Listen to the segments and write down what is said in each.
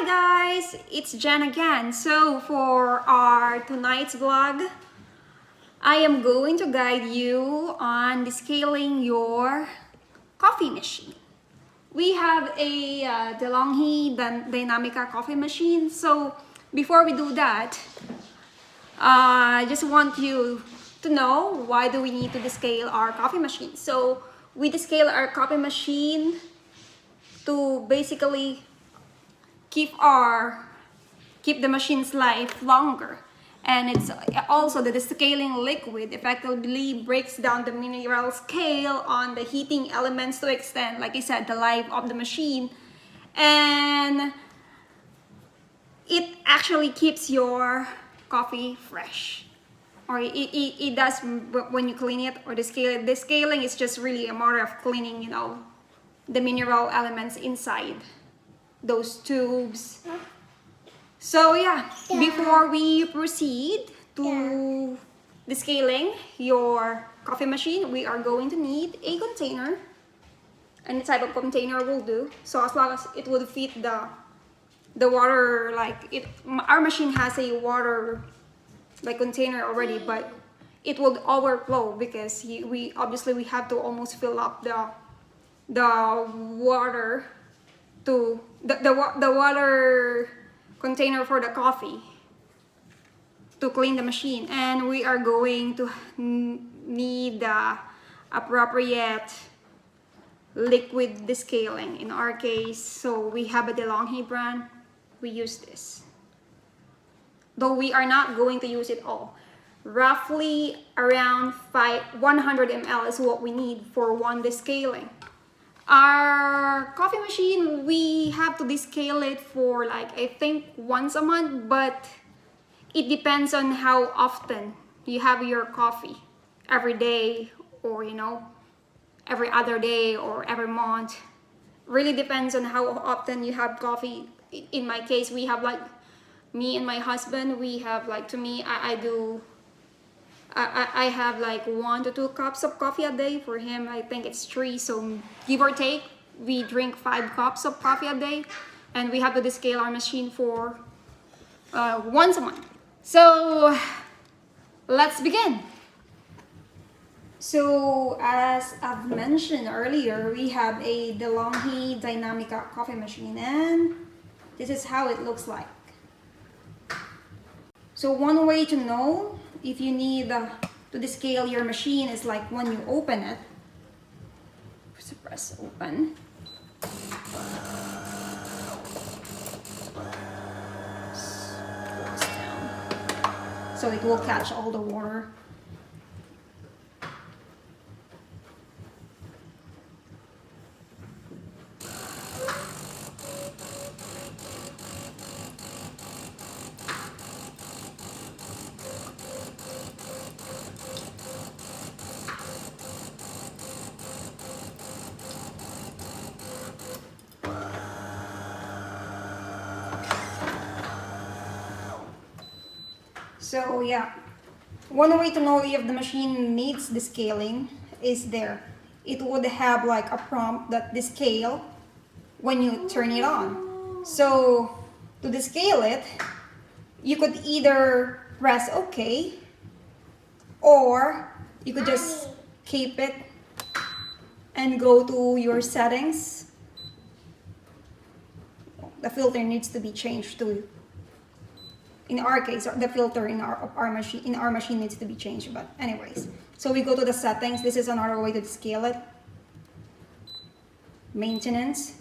Hi guys, it's Jen again. So for our tonight's vlog, I am going to guide you on descaling your coffee machine. We have a Delonghi Dinamica Coffee Machine. So before we do that, I just want you to know why do we need to descale our coffee machine. So we descale our coffee machine to basically keep the machine's life longer, and it's also the descaling liquid effectively breaks down the mineral scale on the heating elements to extend, like I said, the life of the machine, and it actually keeps your coffee fresh, or it does when you clean it or descale it. Descaling is just really a matter of cleaning, you know, the mineral elements inside those tubes. So yeah, before we proceed to descaling your coffee machine, we are going to need a container. Any type of container will do. So as long as it would fit the water, like it, our machine has a water like container already, but it will overflow because we obviously have to almost fill up the water to the water container for the coffee to clean the machine. And we are going to need the appropriate liquid descaling in our case. So we have a Delonghi brand, we use this, though we are not going to use it all. Roughly around 100 ml is what we need for one descaling. Our coffee machine, we have to descale it for like, I think once a month, but it depends on how often you have your coffee. Every day, or you know, every other day, or every month. Really depends on how often you have coffee. In my case, we have like, me and my husband, we have like, to me, I have like 1 to 2 cups of coffee a day. For him, I think it's 3. So give or take, we drink 5 cups of coffee a day, and we have to descale our machine for once a month. So let's begin. So as I've mentioned earlier, we have a Delonghi Dinamica Coffee Machine, and this is how it looks like. So one way to know if you need to descale your machine is like when you open it. Press open. Close down. So it will catch all the water. So yeah, one way to know if the machine needs descaling is there. It would have like a prompt that descale when you turn it on. So to descale it, you could either press OK, or you could just keep it and go to your settings. The filter needs to be changed to, in our case, the filter in our machine needs to be changed. But anyways, so we go to the settings. This is another way to scale it. Maintenance,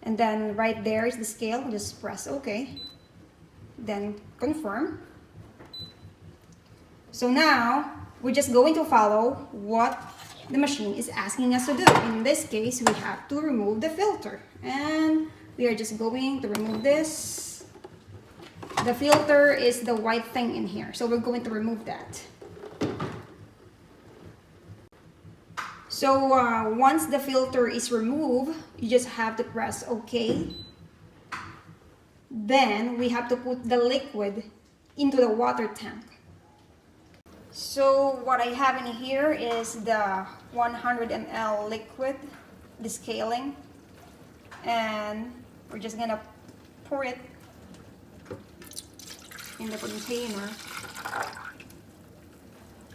and then right there is the scale. Just press OK, then confirm. So now we're just going to follow what the machine is asking us to do. In this case, we have to remove the filter, and we are just going to remove this. The filter is the white thing in here, so we're going to remove that. So once the filter is removed, you just have to press OK. Then we have to put the liquid into the water tank. So what I have in here is the 100 ml liquid descaling, and we're just gonna pour it in the container.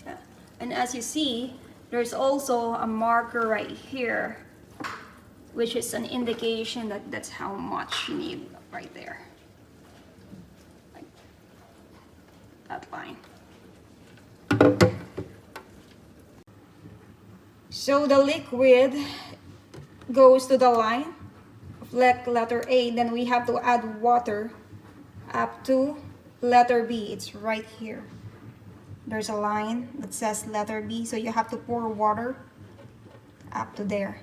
Yeah. And as you see, there's also a marker right here, which is an indication that that's how much you need right there. Like that line. So the liquid goes to the line of letter A, then we have to add water up to letter B. It's right here. There's a line that says letter B, so you have to pour water up to there.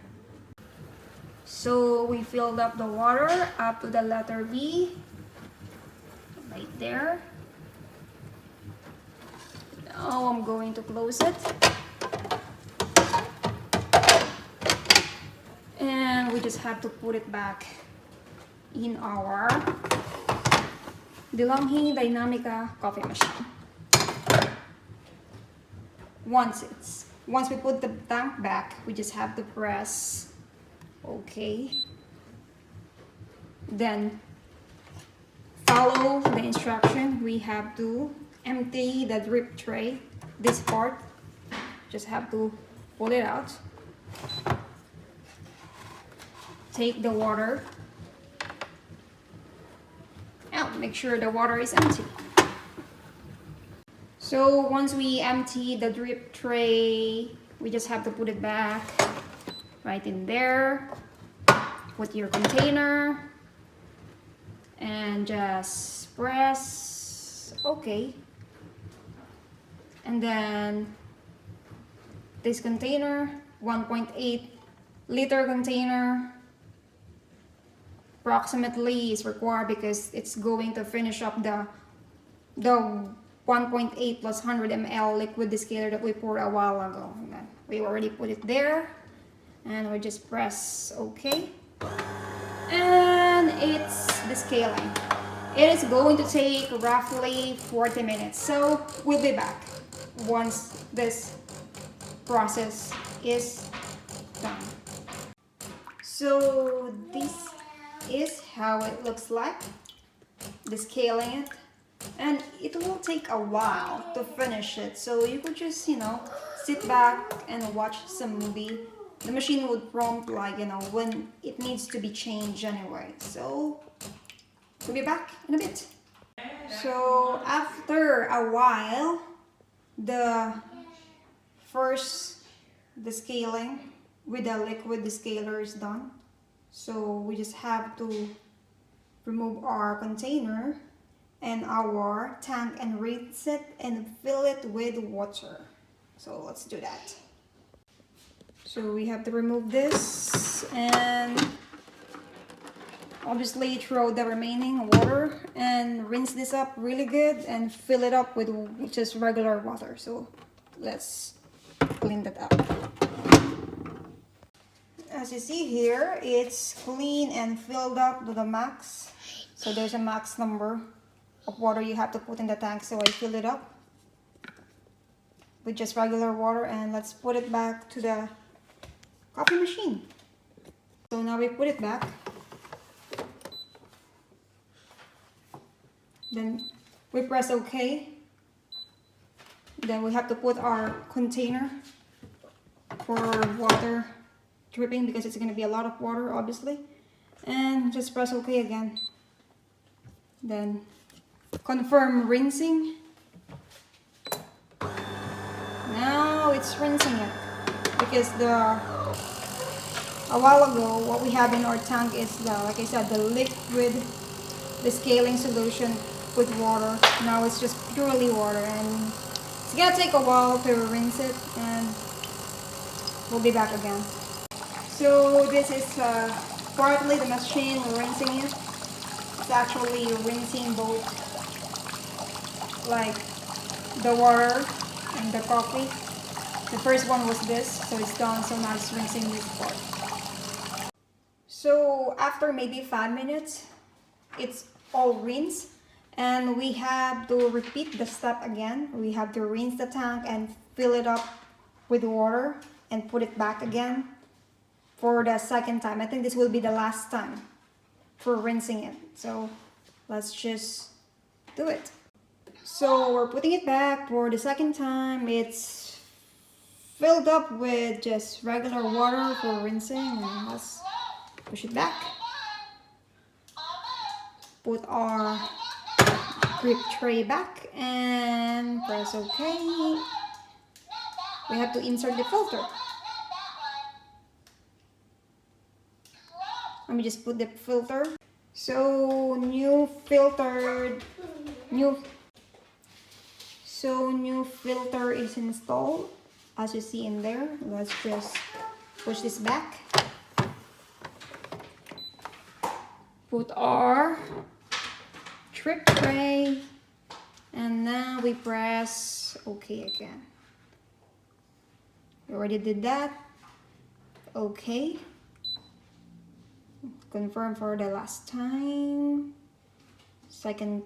So we filled up the water up to the letter B, right there. Now I'm going to close it. And we just have to put it back in our Delonghi Dinamica Coffee Machine. Once we put the tank back, we just have to press OK. Then follow the instruction. We have to empty the drip tray. This part, just have to pull it out. Take the water out. Make sure the water is empty. So once we empty the drip tray, we just have to put it back right in there. Put your container and just press OK. And then this container, 1.8 liter container, approximately is required because it's going to finish up the 1.8 plus 100 ml liquid descaler that we poured a while ago. We already put it there, and we just press OK, and it's descaling. It is going to take roughly 40 minutes, so we'll be back once this process is done. So this is how it looks like, descaling it, and it will take a while to finish it, so you could just sit back and watch some movie. The machine would prompt like when it needs to be changed anyway. So we'll be back in a bit. So after a while, the first descaling with the liquid descaler is done. So we just have to remove our container and our tank and rinse it and fill it with water. So let's do that. So we have to remove this and obviously throw the remaining water and rinse this up really good and fill it up with just regular water. So let's clean that up. As you see here, it's clean and filled up to the max. So there's a max number of water you have to put in the tank, so I fill it up with just regular water, and let's put it back to the coffee machine. So now we put it back. Then we press OK. Then we have to put our container for water dripping because it's going to be a lot of water obviously, and just press OK again. Then confirm rinsing. Now it's rinsing it because a while ago what we have in our tank is like I said, the liquid descaling solution with water. Now it's just purely water, and it's gonna take a while to rinse it, and we'll be back again. So this is partly the machine rinsing it. It's actually rinsing both like the water and the coffee. The first one was this, so it's done, so now it's rinsing this part. So after maybe 5 minutes, it's all rinsed, and we have to repeat the step again. We have to rinse the tank and fill it up with water and put it back again for the second time. I think this will be the last time for rinsing it. So let's just do it. So we're putting it back for the second time. It's filled up with just regular water for rinsing, and let's push it back. Put our drip tray back and press OK. We have to insert the filter. Let me just put the filter. So new filter is installed, as you see in there. Let's just push this back. Put our drip tray, and now we press OK again. We already did that. OK. Confirm for the last time. Second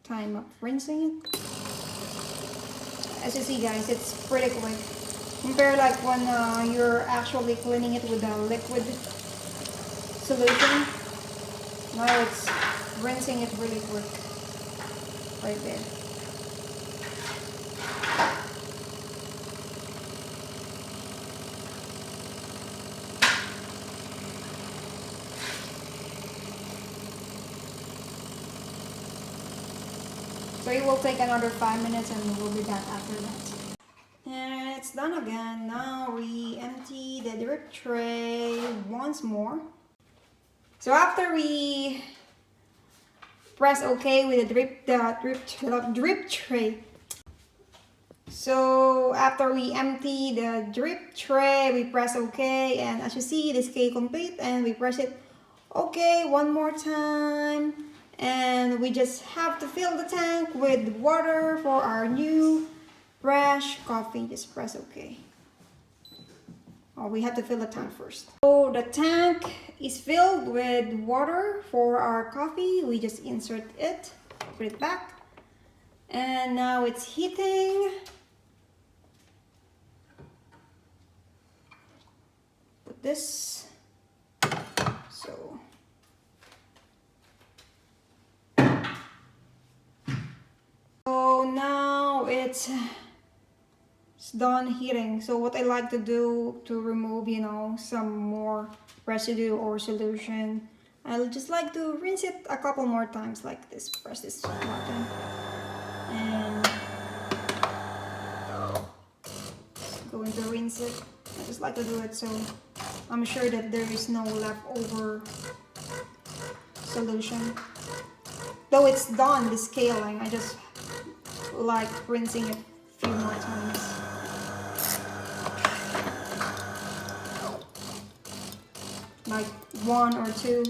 time of rinsing it. As you see, guys, it's pretty quick. Compare like when you're actually cleaning it with a liquid solution. Now it's rinsing it really quick. Right there. So it will take another 5 minutes and we'll be back after that. And it's done again. Now we empty the drip tray once more. So after we press OK with the drip tray. So after we empty the drip tray, we press OK, and as you see, it is complete, and we press it OK one more time. And we just have to fill the tank with water for our new fresh coffee. Just press OK. Oh, we have to fill the tank first. So the tank is filled with water for our coffee. We just insert it, put it back, and now it's heating. Put this. So now it's done heating. So what I like to do to remove, some more residue or solution, I'll just like to rinse it a couple more times like this. Press this button and going to rinse it. I just like to do it so I'm sure that there is no leftover solution. Though it's done descaling, I just like rinsing it a few more times. Like 1 or 2.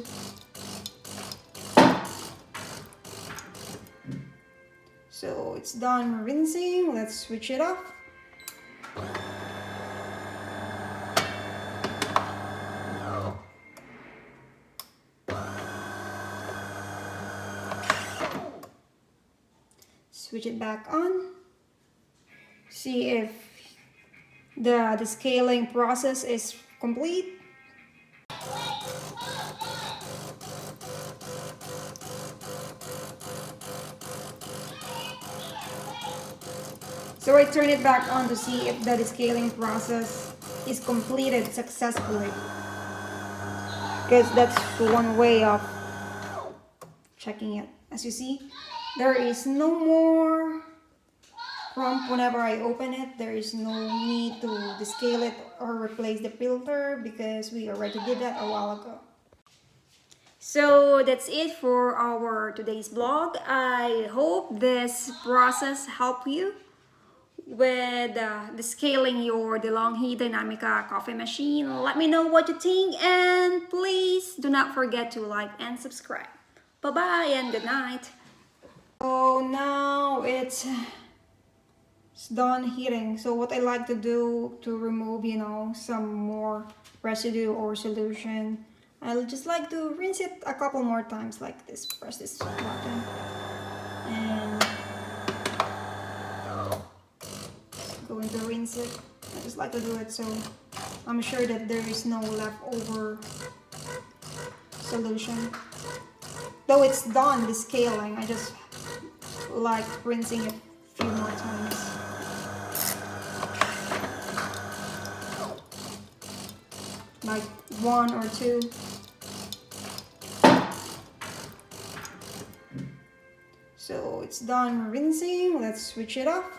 So it's done rinsing. Let's switch it off. Switch it back on. See if the descaling process is complete. So I turn it back on to see if the descaling process is completed successfully. Because that's one way of checking it. As you see, there is no more crump whenever I open it. There is no need to descale it or replace the filter because we already did that a while ago. So that's it for our today's vlog. I hope this process helped you with descaling your Delonghi Dinamica Coffee Machine. Let me know what you think, and please do not forget to like and subscribe. Bye-bye and good night. So now it's done heating. So what I like to do to remove, some more residue or solution, I'll just like to rinse it a couple more times like this. Press this button and going to rinse it. I just like to do it so I'm sure that there is no leftover solution. Though it's done descaling, I just like rinsing it a few more times. Like 1 or 2. So it's done rinsing. Let's switch it off.